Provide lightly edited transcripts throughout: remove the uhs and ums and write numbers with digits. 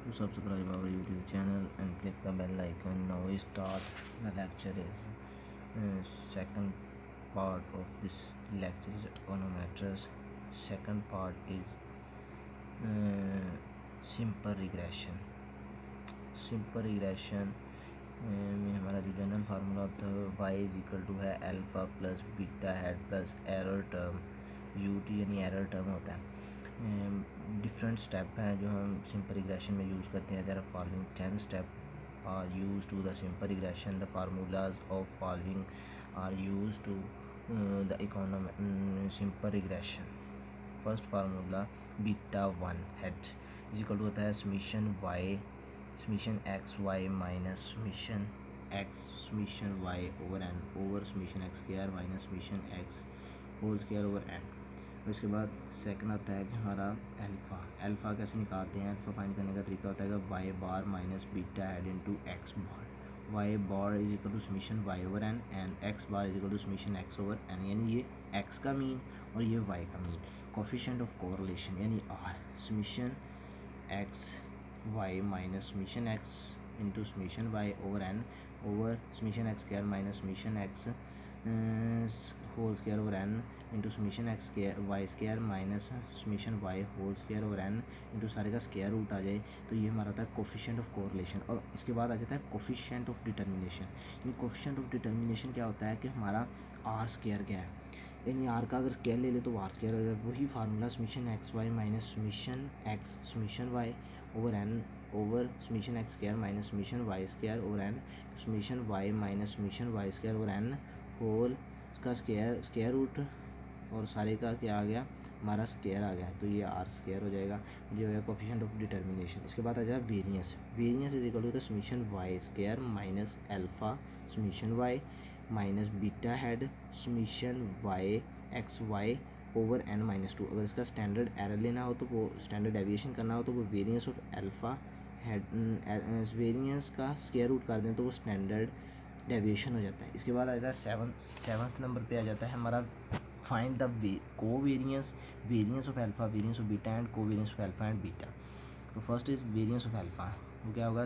to subscribe our YouTube channel and click the bell icon. Now we start. The lecture is second part of this lecture is econometrics. Second part is simple regression. Simple regression में हमारा जो general formula होता है Y is equal to है alpha plus beta head plus error term U T यानी error term होता है। Different step हैं जो हम सिंपल रिग्रेशन में यूज़ करते हैं। There are following 10 step are use to the simple regression. The formulas of following are use to the simple regression. First formula beta one head is equal to होता है summation Y summation X Y minus summation X summation Y over N over summation x square minus summation x whole square over N. और इसके बाद second आता है कि हमारा alpha कैसे निकालते हैं। अल्फ़ा फाइंड करने का तरीका होता है कि Y bar minus beta head into x bar. Y bar is equal to summation Y over N and X bar is equal to summation X over N, यानी ये एक्स का मीन और ये वाई का मीन। कोफिशिएंट ऑफ कोरिलेशन यानी R summation X Y minus summation X into summation Y over N over summation x square minus summation x whole square over N into summation X Y square minus summation Y whole square over N into सारे का square root आ जाए तो ये हमारा होता है coefficient of correlation. और इसके बाद आ जाता है कोफिशिएंट ऑफ डिटर्मिनेशन। यानी कोफिशिएंट ऑफ डिटर्मिनेशन क्या होता है कि हमारा आर स्क्वायर क्या है, यानी आर का अगर स्क्वायर ले ले तो आर स्क्वायर हो जाए। वही formula summation X Y minus summation X summation Y over N over summation x square minus summation Y square over N summation Y minus summation Y square over N whole का square root और सारे का क्या आ गया हमारा square आ गया, तो ये आर स्क्वायर हो जाएगा। ये हो गया कोफिशिएंट ऑफ डिटर्मिनेशन। इसके बाद आ जाएगा variance. Variance is equal to the summation Y square minus alpha summation Y minus beta head summation Y X Y over N minus two. अगर इसका स्टैंडर्ड एरर लेना हो तो वो स्टैंडर्ड डेविएशन करना हो तो वो variance of alpha head variance का स्क्वायर रूट कर दें तो वो स्टैंडर्ड डेविएशन हो जाता है। इसके बाद आ जाता है सेवन्थ नंबर पे आ जाता है हमारा find the covariance variance of alpha variance of beta and covariance of alpha and beta. तो first is variance of alpha, वो क्या होगा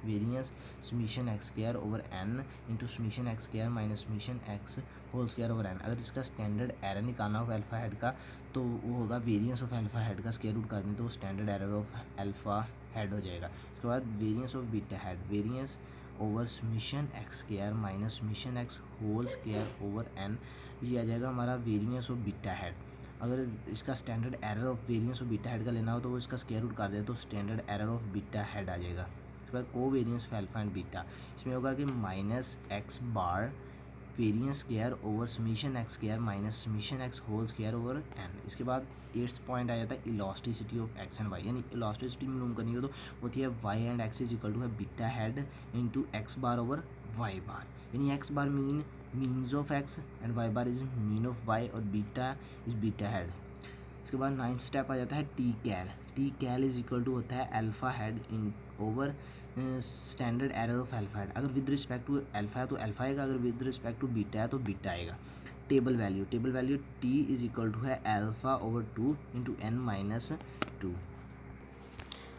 variance summation x square over N into summation x square minus summation x whole square over n. अगर इसका standard error निकालना हो alpha head का तो वो होगा वेरिएंस ऑफ अल्फ़ा हेड का स्क्वायर रूट कर दें तो standard error of alpha head हो जाएगा। इसके बाद variance of beta head variance over summation x square minus summation x whole square over N, ये आ जाएगा हमारा वेरिएंस ऑफ बीटा हेड। अगर इसका standard error of variance of beta head का लेना हो तो वो इसका स्क्वायर रूट कर दे तो standard error of beta head आ जाएगा। इसके बाद covariance of alpha and beta, इसमें होगा कि minus x bar variance square over summation x square minus summation x whole square over n. इसके बाद 8th पॉइंट आ जाता है elasticity of x and Y, यानी इलास्टिसिटी मालूम करनी हो तो होती है y and x is equal to है बीटा हेड इंटू एक्स बार ओवर वाई बार, यानी X bar means of x and Y bar is mean of Y और बीटा इज बीटा हेड। इसके बाद 9th स्टेप आ जाता है T cal is equal to होता है alpha head in over standard error of alpha head. अगर with respect to alpha है तो अल्फ़ा आएगा, अगर विद रिस्पेक्ट टू बीटा है तो बीटा आएगा। Table value t is equal to है alpha over 2 into n minus 2।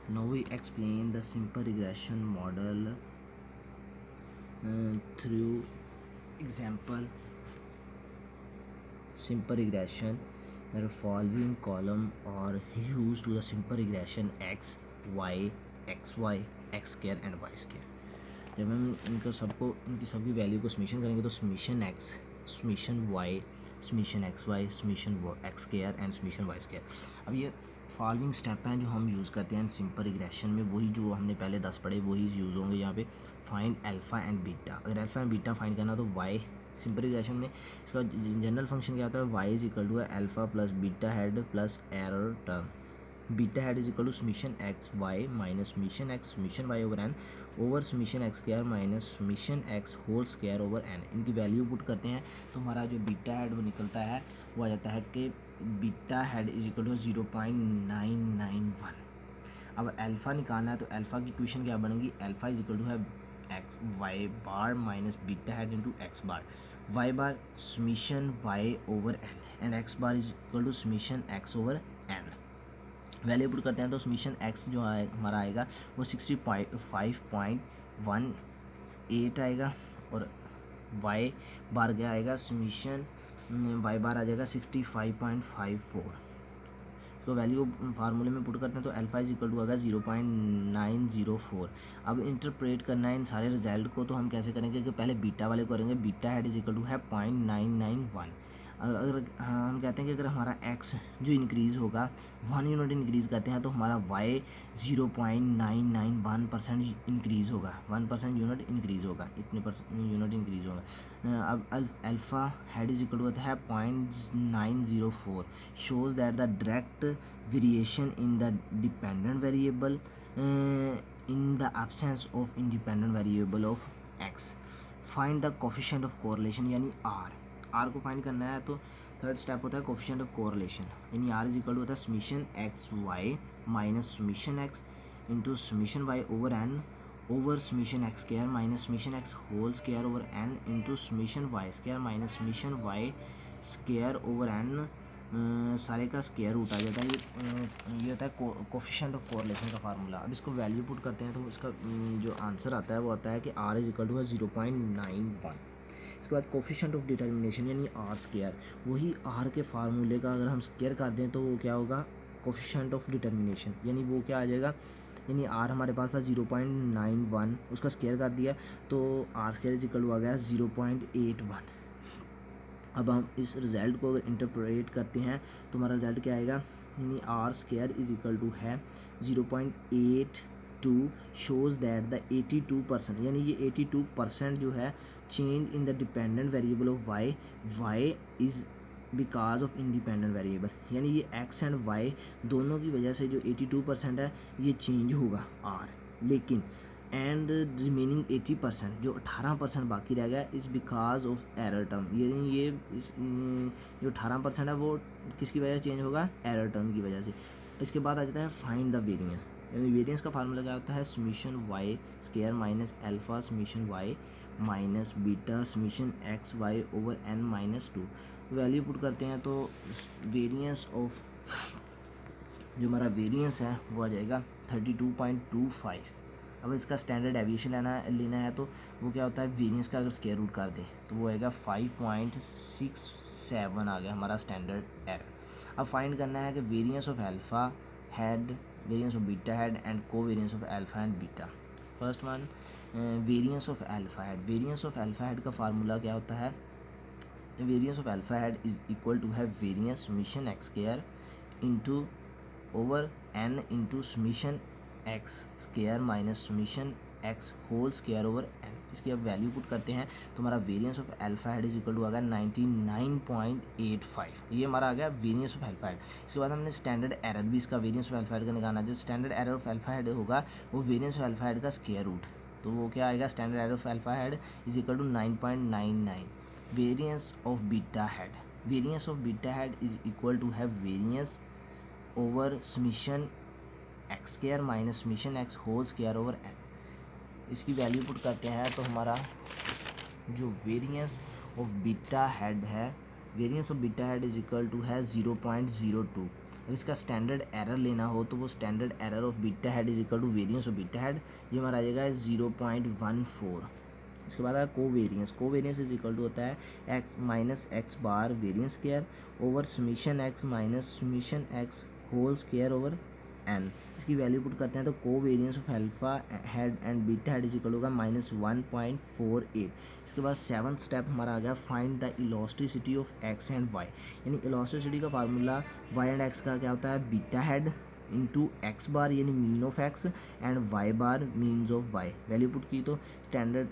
Now we explain the simple regression model through example. Simple regression, the following column are used to the simple regression x y x y x square and y square। जब हम इनकी सभी value को summation करेंगे तो summation X summation Y summation X Y summation x square and summation Y square. अब ये following step हैं जो हम यूज़ करते हैं सिंपल रिग्रेशन में, वही जो हमने पहले 10 पढ़े वही यूज़ होंगे यहाँ पे। फाइंड अल्फ़ा एंड बीटा, अगर अल्फ़ा एंड बीटा फाइंड करना तो वाई सिंपल रिग्रेशन में इसका जनरल फंक्शन क्या होता है Y is equal to alpha plus beta head plus error term. Beta head is equal to summation X Y minus summation X summation Y over N over summation x square minus summation x whole square over N. इनकी value put करते हैं तो हमारा जो beta head वो निकलता है वो आ जाता है कि beta head is equal to 0.991। अब अल्फ़ा निकालना है तो अल्फ़ा की इक्वेशन क्या बनेगी, अल्फ़ा इज इक्वल टू है X Y bar minus beta head into x bar. Y bar summation Y over N and X bar is equal to summation X over N. Value put करते हैं तो summation x जो है हमारा आएगा वो 65.18 आएगा, और वाई बार क्या आएगा, समीशन वाई बार आ जाएगा 65.54। तो वैल्यू फार्मूले में पुट करते हैं तो अल्फा इज इक्वल टू आएगा 0.904। अब इंटरप्रेट करना है इन सारे रिजल्ट को, तो हम कैसे करेंगे कि पहले बीटा वाले को करेंगे। Beta head is equal to है 0.991। अगर हम कहते हैं कि अगर हमारा एक्स जो इंक्रीज़ होगा 1 यूनिट इंक्रीज़ करते हैं तो हमारा वाई 0.991% इंक्रीज़ होगा, 1% यूनिट इंक्रीज़ होगा, इतने यूनिट इंक्रीज़ होगा। अब alpha head is equal to होता है 0.904, shows that the direct variation in the dependent variable in the absence of independent variable of x. Find the coefficient of correlation यानी r को find करना है। तो third step होता है coefficient of correlation, यानी r इज इक्वल टू होता है summation X Y minus summation X into summation Y over N over summation x square minus summation x whole square over N into summation Y square minus summation Y square over N, सारे का square root आ जाता है। ये होता है coefficient of correlation का formula. अब इसको वैल्यू पुट करते हैं तो इसका जो आंसर आता है वो आता है कि r इज इक्वल टू है 0.91। इसके बाद कोफिशिएंट ऑफ डिटर्मिनेशन यानी आर स्क्वायर, वही आर के फार्मूले का अगर हम स्क्वायर कर दें तो वो क्या होगा, कोफिशिएंट ऑफ डिटर्मिनेशन, यानी वो क्या आ जाएगा, यानी आर हमारे पास था 0.91, उसका स्क्वायर कर दिया तो R square is equal to आ गया 0.81। अब हम इस रिज़ल्ट को अगर इंटरप्रेट करते हैं तो हमारा रिज़ल्ट क्या आएगा, यानी R square is equal to है 0.82, शोज़ दैट द 82%, यानी ये 82% जो है change in the dependent variable of Y is because of independent variable, यानी ये एक्स एंड वाई दोनों की वजह से जो 82% है ये चेंज होगा आर, लेकिन एंड रिमेनिंग 80% जो 18% बाकी रह गया is because of error term, यानी ये इस जो 18% है वो किसकी वजह से चेंज होगा, एरर टर्म की वजह से। इसके बाद आ जाता है फाइंड द वेरिएंस, यानी वेरिएंस का फार्मूला क्या होता है, summation Y square minus alpha summation Y minus beta summation X Y over N minus 2। Value put करते हैं तो वेरिएंस ऑफ जो हमारा वेरिएंस है वो आ जाएगा 32.25। अब इसका स्टैंडर्ड एविएशन लेना है तो वो क्या होता है, वेरिएंस का अगर स्क्वायर रूट कर दें तो वो आएगा 5.67 आ गया हमारा स्टैंडर्ड एरर। अब फाइंड करना है कि variance of alpha head, variance of beta head and covariance of alpha and beta. First one variance of alpha head. Variance of alpha head का फार्मूला क्या होता है, variance of alpha head is equal to है variance summation x square into over N into summation x square minus summation x whole square over n. इसकी अब value put करते हैं तो हमारा variance of alpha head is equal to आ गया 99.85। ये हमारा आ गया वेरिएंस ऑफ अल्फ़ा हेड। इसके बाद हमने स्टैंडर्ड एरर भी इसका वेरिएंस ऑफ अल्फ़ा हेड का निकालना है। जो standard error of alpha head होगा वो वेरिएंस ऑफ अल्फ़ा हेड का स्क्वायर रूट, तो वो क्या आएगा, standard error of alpha head is equal to 9.99। Variance of beta head, variance of beta head is equal to है variance over summation x square minus summation x whole square over n. इसकी value put करते हैं तो हमारा जो variance of beta head है, variance of beta head is equal to है 0.02। अगर इसका स्टैंडर्ड एरर लेना हो तो वो standard error of beta head is equal to variance of beta head, ये हमारा आ जाएगा 0.14। इसके बाद आया covariance. Covariance is equal to होता है x minus x bar variance square over summation x minus summation x whole square over n. इसकी वैल्यू पुट करते हैं तो covariance of alpha head and beta head is equal होगा -1.48। इसके बाद seventh step हमारा आ गया find the elasticity of x and Y, यानी इलास्टिसिटी का फार्मूला वाई एंड एक्स का क्या होता है, beta head into x bar यानी mean of x and Y bar means of Y. Value put की तो standard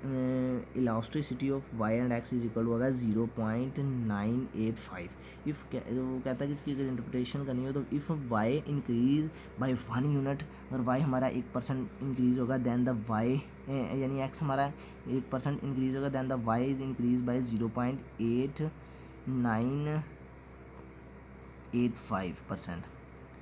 elasticity of Y and x is equal होगा 0.985। इफ़ वो कहता है कि इसकी अगर इंटरप्रिटेशन करनी हो तो if Y increase by 1 unit, अगर वाई हमारा 1% इंक्रीज होगा देन द वाई, यानी एक्स हमारा 1% इंक्रीज होगा then the Y is increase by 0.8985%।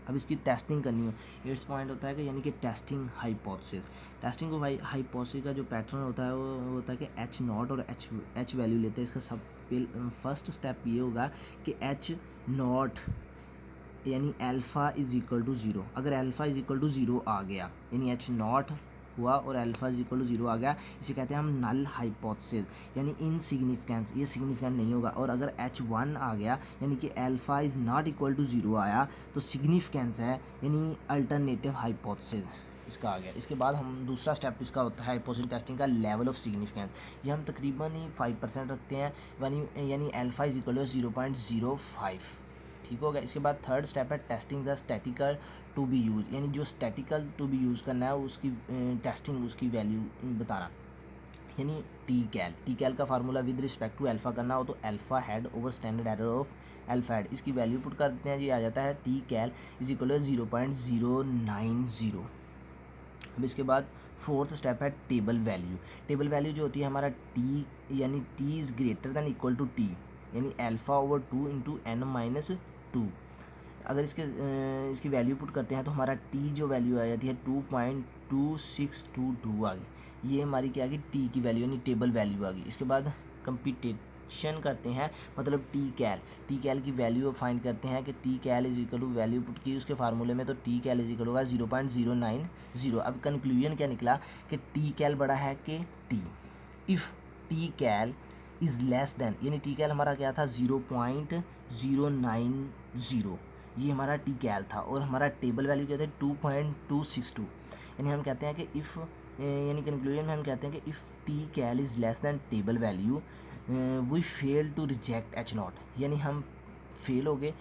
अब इसकी टेस्टिंग करनी हो, 8 पॉइंट होता है कि यानी कि टेस्टिंग हाइपोथेसिस। टेस्टिंग को हाइपोथेसिस का जो पैटर्न होता है वो होता है कि एच नॉट और एच वैल्यू लेते हैं। इसका सब फर्स्ट स्टेप ये होगा कि एच नॉट यानी alpha is equal to zero, अगर alpha is equal to zero आ गया यानी एच नॉट हुआ और alpha is equal to zero आ गया, इसे कहते हैं हम नल हाइपोथेसिस यानी इनसिग्निफिकेंस, ये सिग्निफिकेंट नहीं होगा। और अगर एच वन आ गया यानी कि alpha is not equal to zero आया तो सिग्निफिकेंस है यानी अल्टरनेटिव हाइपोथेसिस इसका आ गया। इसके बाद हम दूसरा स्टेप इसका होता है हाइपोथेसिस टेस्टिंग का लेवल ऑफ सिग्निफिकेंस, ये हम तकरीबन ही 5% रखते हैं यानी अल्फ़ा इज़ इक्वल टू 0.05, ठीक हो गया। इसके बाद थर्ड स्टेप है testing the statical to be use, यानी जो स्टैटिकल टू बी यूज़ करना है उसकी टेस्टिंग, उसकी वैल्यू बताना, यानी टी कैल का formula with respect to alpha करना हो तो alpha head over standard error of alpha head, इसकी वैल्यू पुट कर देते हैं जी, आ जाता है T cal is equal to 0.090। अब इसके बाद फोर्थ स्टेप है टेबल वैल्यू। टेबल वैल्यू जो होती है हमारा टी यानी t is greater than equal to t यानी alpha over 2 into n minus 2। अगर इसकी वैल्यू पुट करते हैं तो हमारा टी जो वैल्यू आ जाती है 2.2622 आ गई, ये हमारी क्या आ गई टी की वैल्यू यानी टेबल वैल्यू आ गई। इसके बाद कंपटीशन करते हैं, मतलब टी कैल की वैल्यू फाइंड करते हैं कि T cal is equal to value put की उसके फार्मूले में तो टी कैल इज इक्वल होगा 0.090। अब कंक्लूजन क्या निकला कि टी कैल बड़ा है कि T, if T cal is less than, यानी टी कैल हमारा क्या था 0.090, ये हमारा टी कैल था और हमारा टेबल वैल्यू क्या था 2.262, यानी हम कहते हैं कि इफ़ यानी कंक्लूजन में हम कहते हैं कि if T cal is less than table value we fail to reject H not, यानी हम फेल हो गए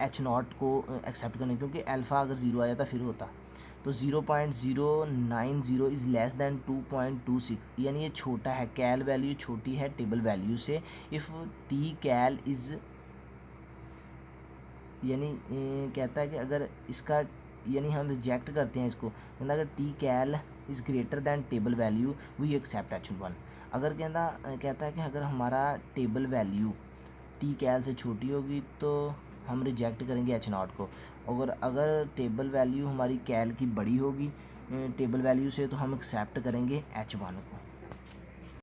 एच नॉट को एक्सेप्ट करने, क्योंकि अल्फ़ा अगर ज़ीरो आ जाता फिर होता। तो 0.090 इज़ लेस दैन 2.26, यानी ये छोटा है, कैल वैल्यू छोटी है टेबल वैल्यू से। इफ़ टी कैल इज़ यानी कहता है कि अगर इसका यानी हम रिजेक्ट करते हैं इसको, कहना अगर T cal is greater than table value we accept H one. अगर कहता है कि अगर हमारा टेबल वैल्यू टी कैल से छोटी होगी तो हम रिजेक्ट करेंगे एच नॉट को, और अगर टेबल वैल्यू हमारी कैल की बड़ी होगी टेबल वैल्यू से तो हम एक्सेप्ट करेंगे एच वन को।